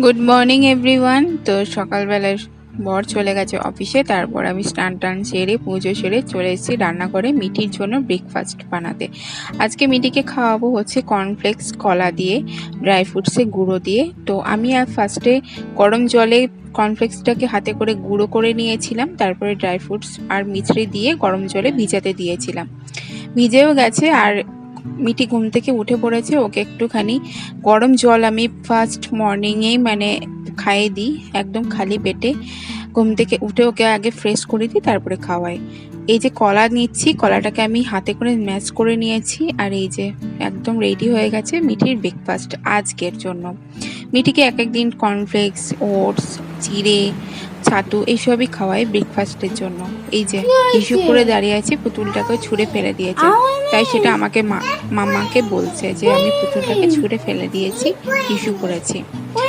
Good morning everyone. তো সকালবেলায় বর চলে গেছে অফিসে, তারপর আমি স্নান টান সেরে পুজো সেরে চলে এসেছি রান্নাঘরে মিঠির জন্য ব্রেকফাস্ট বানাতে। আজকে মিঠিকে খাওয়াবো হচ্ছে কর্নফ্লেক্স কলা দিয়ে, ড্রাই ফ্রুটসে গুঁড়ো দিয়ে। তো আমি আর ফার্স্টে গরম জলে কর্নফ্লেক্সটাকে হাতে করে গুঁড়ো করে নিয়েছিলাম, তারপরে ড্রাই ফ্রুটস আর মিছরি দিয়ে গরম জলে ভিজাতে দিয়েছিলাম। ভিজেও গেছে আর মিঠি ঘুম থেকে উঠে পড়েছে। ওকে একটুখানি গরম জল আমি ফার্স্ট মর্নিংয়েই মানে খাইয়ে দিই, একদম খালি পেটে ঘুম থেকে উঠে ওকে আগে ফ্রেশ করে দিই, তারপরে খাওয়াই। এই যে কলা নিচ্ছি, কলাটাকে আমি হাতে করে ম্যাশ করে নিয়েছি, আর এই যে একদম রেডি হয়ে গেছে মিঠির ব্রেকফাস্ট আজকের জন্য। মিঠিকে এক একদিন কর্নফ্লেক্স, ওটস, চিড়ে, ছাতু এইসবই খাওয়াই ব্রেকফাস্টের জন্য। এই যে ইস্যু করে দাঁড়িয়ে আছে, পুতুলটাকে ছুঁড়ে ফেলে দিয়েছে, তাই সেটা আমাকে মামাকে বলছে যে আমি পুতুলটাকে ছুঁড়ে ফেলে দিয়েছি, ইস্যু করেছি।